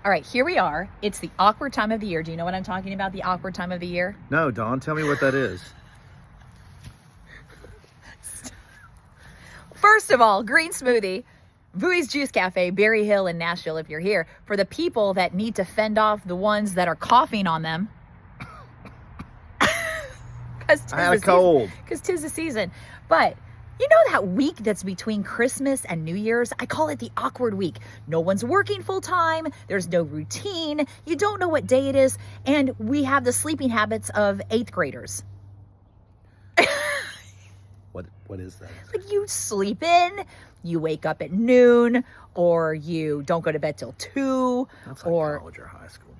All right, here we are. It's the awkward time of the year. Do you know what I'm talking about, the awkward time of the year? No, Dawn, tell me what that is. First of all, green smoothie, Vui's Juice Cafe, Berry Hill in Nashville, if you're here. For the people that need to fend off the ones that are coughing on them. I had a cold. Because 'tis the season. But you know that week that's between Christmas and New Year's? I call it the awkward week. No one's working full time. There's no routine. You don't know what day it is. And we have the sleeping habits of 8th graders. What is that? Like you sleep in, you wake up at noon, or you don't go to bed till 2. That's like or college or high school,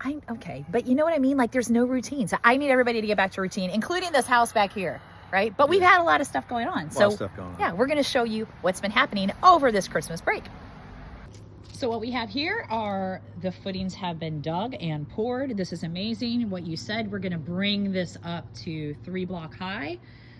maybe. Okay, but you know what I mean? Like there's no routine. So I need everybody to get back to routine, including this house back here, right? But we've had a lot of stuff going on. A lot of stuff going on. Yeah, we're going to show you what's been happening over this Christmas break. So what we have here are the footings have been dug and poured. This is amazing. What you said, we're going to bring this up to 3 block high.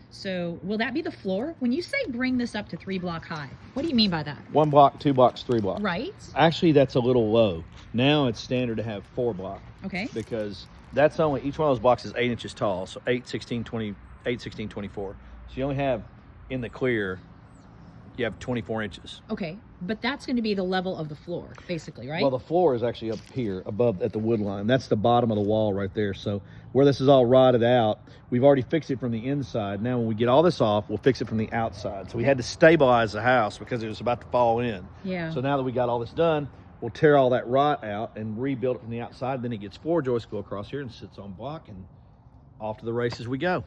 So will that be the floor? When you say bring this up to 3 block high, what do you mean by that? 1 block, 2 blocks, 3 blocks. Right. Actually, that's a little low. Now it's standard to have 4 block. Okay. Because that's only, each one of those blocks is 8 inches tall. So 8, 16, 20, 8, 16, 24. So you only have, in the clear, you have 24 inches. Okay. But that's going to be the level of the floor, basically, right? Well, the floor is actually up here above at the wood line. That's the bottom of the wall right there. So where this is all rotted out, we've already fixed it from the inside. Now when we get all this off, we'll fix it from the outside. So we had to stabilize the house because it was about to fall in. Yeah. So now that we got all this done, we'll tear all that rot out and rebuild it from the outside. Then it gets 4 joists go across here and sits on block, and off to the races we go.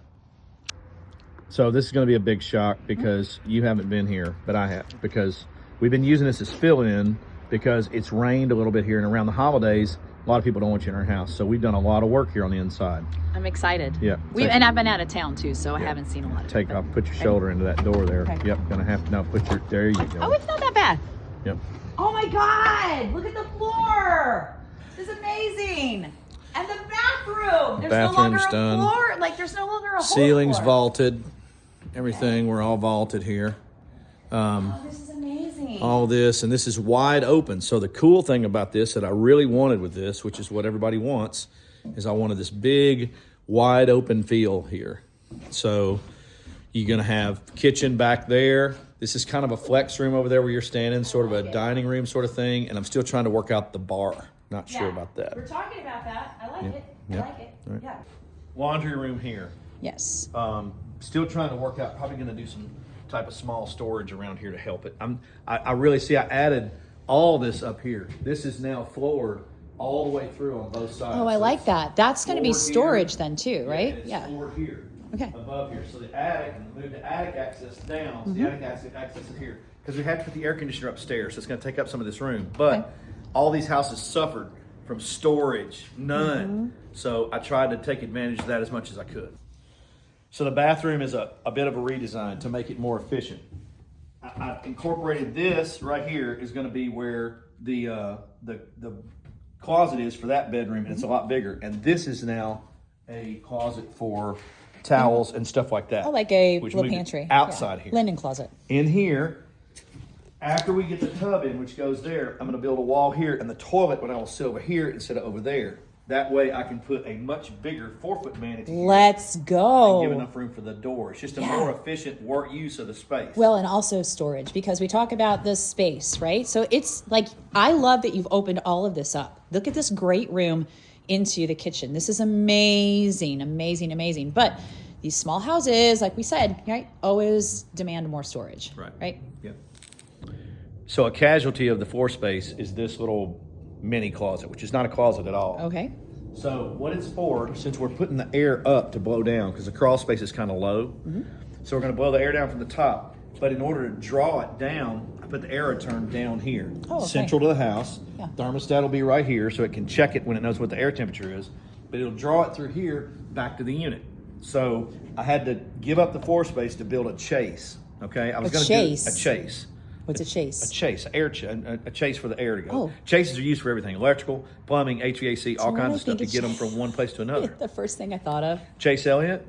So this is going to be a big shock because you haven't been here, but I have, because we've been using this as fill-in because it's rained a little bit here, and around the holidays, a lot of people don't want you in our house. So we've done a lot of work here on the inside. I'm excited. Yeah. And I've been out of town too, so I haven't seen a lot of it. Put your shoulder into that door there. Okay. Yep, gonna have to now put your, there you go. Oh, it's not that bad. Yep. Oh my God! Look at the floor! This is amazing! And the bathroom! There's no longer Bathroom's a done. floor. Like there's no longer a whole Ceiling's floor. vaulted. Everything, we're all vaulted here. Oh, this is amazing. All this, and this is wide open. So the cool thing about this that I really wanted with this, which is what everybody wants, is I wanted this big, wide open feel here. So you're gonna have kitchen back there. This is kind of a flex room over there where you're standing, sort of a dining room sort of thing. And I'm still trying to work out the bar. Not sure about that. We're talking about that. I like it. I Yep. like it. Right. Yeah. Laundry room here. Yes. Still trying to work out, probably gonna do some type of small storage around here to help it. I really see, I added all this up here. This is now floored all the way through on both sides. Oh, I So like it's that. That's going to be floored storage here. then too, Yeah, right? and it's Yeah. floored here. Okay. Above here. So the attic, and move the attic access down. So the attic access is here. Because we have to put the air conditioner upstairs, so it's gonna take up some of this room. But Okay. all these houses suffered from storage, none. So I tried to take advantage of that as much as I could. So the bathroom is a bit of a redesign to make it more efficient. I incorporated this right here is going to be where the closet is for that bedroom, and it's a lot bigger. And this is now a closet for towels and stuff like that. Oh, like a which little moved it pantry. outside Yeah. here. Linen closet. In here, after we get the tub in, which goes there, I'm going to build a wall here, and the toilet when I will sit over here instead of over there. That way I can put a much bigger 4-foot vanity here Let's and go. give enough room for the door. It's just a more efficient work use of the space. Well, and also storage, because we talk about the space, right? So it's like, I love that you've opened all of this up. Look at this great room into the kitchen. This is amazing, amazing, amazing. But these small houses, like we said, right, always demand more storage. Right? Yep. So a casualty of the floor space is this little mini closet, which is not a closet at all. Okay. So what it's for, since we're putting the air up to blow down, because the crawl space is kind of low, so we're going to blow the air down from the top. But in order to draw it down, I put the air return down here, Oh, okay. central to the house. Yeah. Thermostat will be right here, so it can check it when it knows what the air temperature is. But it'll draw it through here back to the unit. So I had to give up the floor space to build a chase. Okay, I was going to do a chase. What's a chase? A chase, a chase for the air to go. Oh. Chases are used for everything: electrical, plumbing, HVAC, all what kinds I of stuff to think get it them from one place to another. The first thing I thought of. Chase Elliott,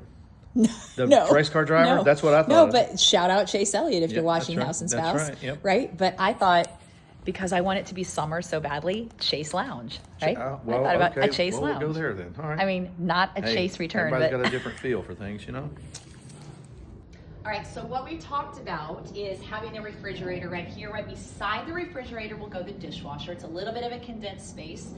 the No. race car driver. No. That's what I thought. No, of. but shout out Chase Elliott if you're Yep, watching that's right. House and That's Spouse. right, yep. Right? But I thought Because I want it to be summer so badly, Chase Lounge, right? Well, I thought about okay. a Chase Well, Lounge. we'll go there then. All right. I mean, not a Hey, Chase return, everybody's but got a different feel for things, you know? All right, so what we talked about is having a refrigerator right here. Right beside the refrigerator will go the dishwasher. It's a little bit of a condensed space.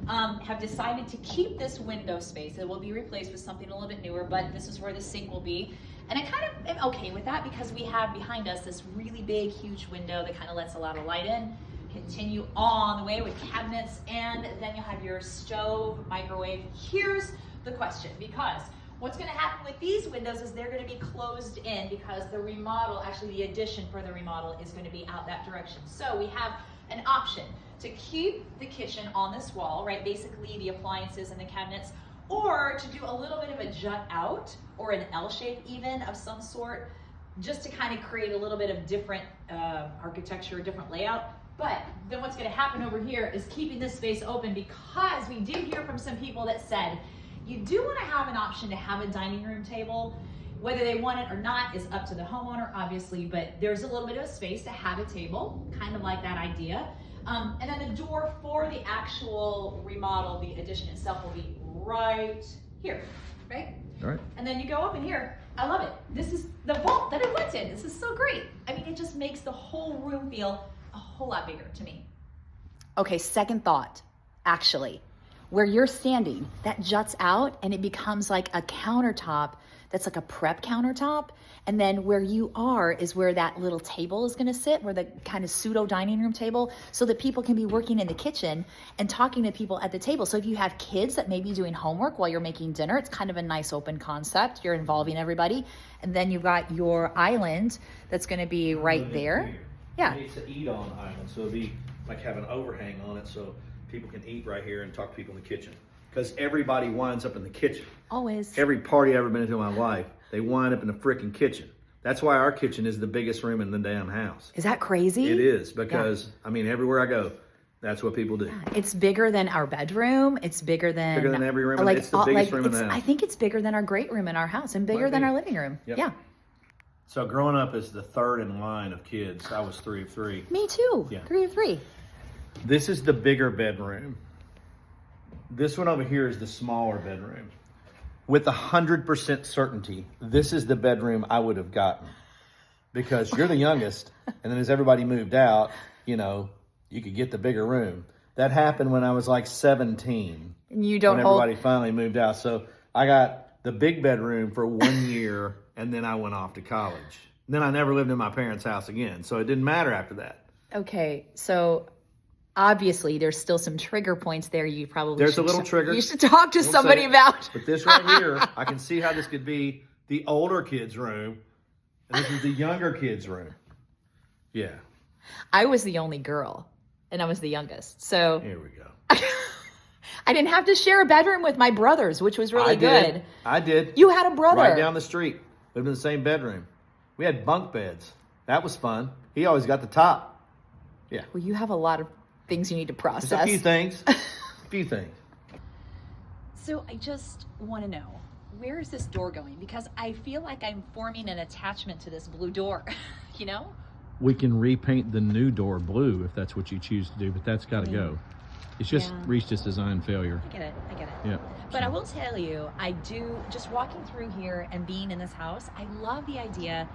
Have decided to keep this window space. It will be replaced with something a little bit newer, but this is where the sink will be. And I kind of am okay with that because we have behind us this really big, huge window that kind of lets a lot of light in. Continue on the way with cabinets, and then you'll have your stove, microwave. Here's the question, because what's going to happen with these windows is they're going to be closed in because the remodel, actually the addition for the remodel, is going to be out that direction. So we have an option to keep the kitchen on this wall, right? Basically the appliances and the cabinets, or to do a little bit of a jut out or an L shape even of some sort, just to kind of create a little bit of different architecture, different layout. But then what's going to happen over here is keeping this space open, because we did hear from some people that said you do want to have an option to have a dining room table. Whether they want it or not is up to the homeowner, obviously, but there's a little bit of a space to have a table, kind of like that idea. And then the door for the actual remodel, the addition itself, will be right here, right? All right. And then you go up in here. I love it. This is the vault that I went in. This is so great. I mean, it just makes the whole room feel a whole lot bigger to me. okay, second thought, actually. Where you're standing, that juts out and it becomes like a countertop that's like a prep countertop. And then where you are is where that little table is going to sit, where the kind of pseudo dining room table, so that people can be working in the kitchen and talking to people at the table. So if you have kids that may be doing homework while you're making dinner, it's kind of a nice open concept. You're involving everybody. And then you've got your island that's going to be right there. Yeah. It's an eat on island, so it'll be like have an overhang on it so people can eat right here and talk to people in the kitchen. Because everybody winds up in the kitchen. Always. Every party I've ever been to in my life, they wind up in the freaking kitchen. That's why our kitchen is the biggest room in the damn house. Is that crazy? It is, because, I mean, everywhere I go, that's what people do. It's bigger than our bedroom. It's bigger than every room. Like, it's the biggest room in the house. I think it's bigger than our great room in our house and bigger than our living room. Yep. Yeah. So growing up as the third in line of kids, I was 3 of 3. Me too. Yeah. 3 of 3. This is the bigger bedroom. This one over here is the smaller bedroom. With 100% certainty, this is the bedroom I would have gotten. Because you're the youngest, and then as everybody moved out, you know, you could get the bigger room. That happened when I was like 17. And you don't when everybody finally moved out. So I got the big bedroom for 1 year, and then I went off to college. Then I never lived in my parents' house again. So it didn't matter after that. Okay, so obviously there's still some trigger points there. You probably There's a little trigger. You should talk to somebody about. But this right here, I can see how this could be the older kids' room, and this is the younger kids' room. Yeah. I was the only girl, and I was the youngest. So Here we go. I didn't have to share a bedroom with my brothers, which was really good. I did. You had a brother. Right down the street. Lived in the same bedroom. We had bunk beds. That was fun. He always got the top. Yeah. Well, you have a lot of things you need to process. Just a few things. A few things. So I just want to know, where is this door going? Because I feel like I'm forming an attachment to this blue door, you know? We can repaint the new door blue if that's what you choose to do, but that's got to go. It's just reached its design failure. I get it. Yeah. But I will tell you, I do, just walking through here and being in this house, I love the idea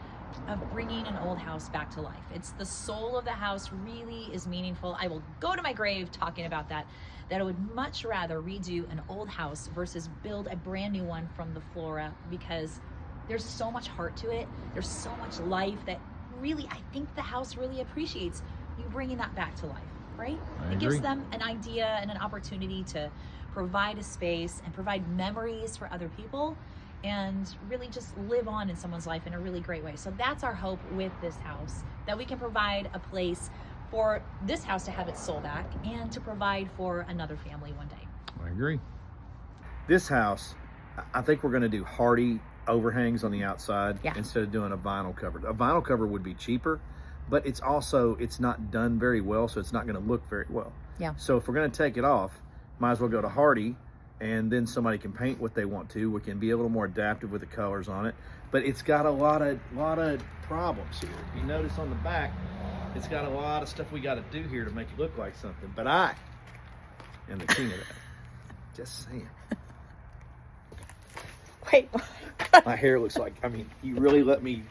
of bringing an old house back to life. It's the soul of the house, really is meaningful. I will go to my grave talking about that I would much rather redo an old house versus build a brand new one from the flora, because there's so much heart to it. There's so much life that really, I think the house really appreciates you bringing that back to life, right? I It gives agree. them an idea and an opportunity to provide a space and provide memories for other people and really just live on in someone's life in a really great way. So that's our hope with this house, that we can provide a place for this house to have its soul back and to provide for another family one day. I agree. This house, I think we're going to do hardy overhangs on the outside Yeah. instead of doing a vinyl cover. A vinyl cover would be cheaper, but it's not done very well, so it's not going to look very well. Yeah. So if we're going to take it off, might as well go to hardy, and then somebody can paint what they want to. We can be a little more adaptive with the colors on it, but it's got a lot of problems here. If you notice on the back, It's got a lot of stuff we got to do here to make it look like something. But I am the king of that. Just saying. Wait. My hair looks like, I mean, you really let me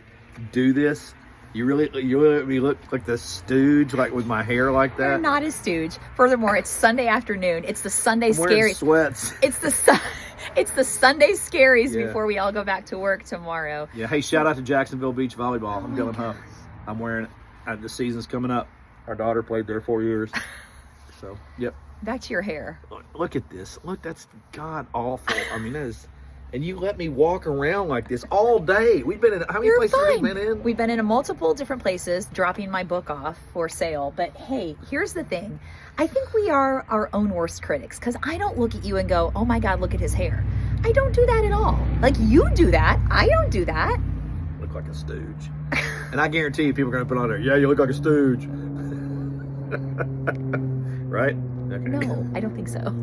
do this? You really let me look like the stooge, like with my hair like that? You're not a stooge. Furthermore, it's Sunday afternoon. It's the Sunday I'm wearing scary. sweats. It's the Sunday scaries Yeah. before we all go back to work tomorrow. Yeah, hey, shout out to Jacksonville Beach Volleyball. I'm Dylan Huff. I'm wearing it. The season's coming up. Our daughter played there 4 years. So, yep. Back to your hair. Look at this. Look, that's god awful. I mean, that is. And you let me walk around like this all day. We've been in, how many You're places have we fine. been in? We've been in multiple different places, dropping my book off for sale. But hey, here's the thing. I think we are our own worst critics, because I don't look at you and go, oh my God, look at his hair. I don't do that at all. Like, you do that. I don't do that. Look like a stooge. And I guarantee you people are going to put on there, yeah, you look like a stooge. Right? Okay. No, I don't think so.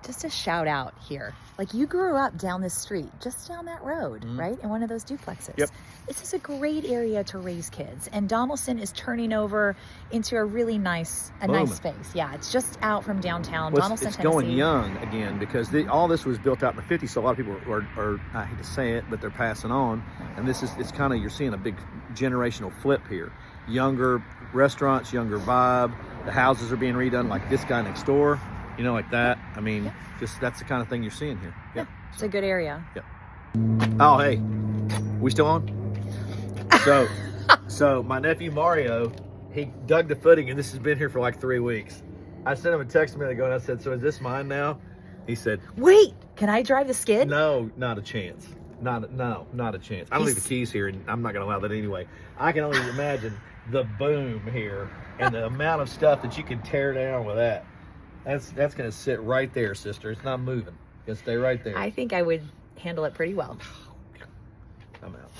Just a shout out here. Like, you grew up down this street, just down that road, right? In one of those duplexes. Yep. This is a great area to raise kids. And Donaldson is turning over into a really nice space. Yeah, it's just out from downtown, Well, Donaldson, it's Tennessee. going young again because all this was built out in the 50s, so a lot of people are, I hate to say it, but they're passing on. And it's kind of, you're seeing a big generational flip here. Younger restaurants, younger vibe. The houses are being redone, like this guy next door, you know, like that. I mean, just that's the kind of thing you're seeing here. Yeah, it's a good area. Yep. Oh, hey, we still on? So my nephew Mario, he dug the footing, and this has been here for like 3 weeks. I sent him a text a minute ago, and I said, so is this mine now? He said, Wait, can I drive the skid? no, not a chance. Not a chance. I don't leave the keys here, and I'm not going to allow that anyway. I can only imagine the boom here and the amount of stuff that you can tear down with that. That's going to sit right there, sister. It's not moving. It's going to stay right there. I think I would handle it pretty well. I'm out.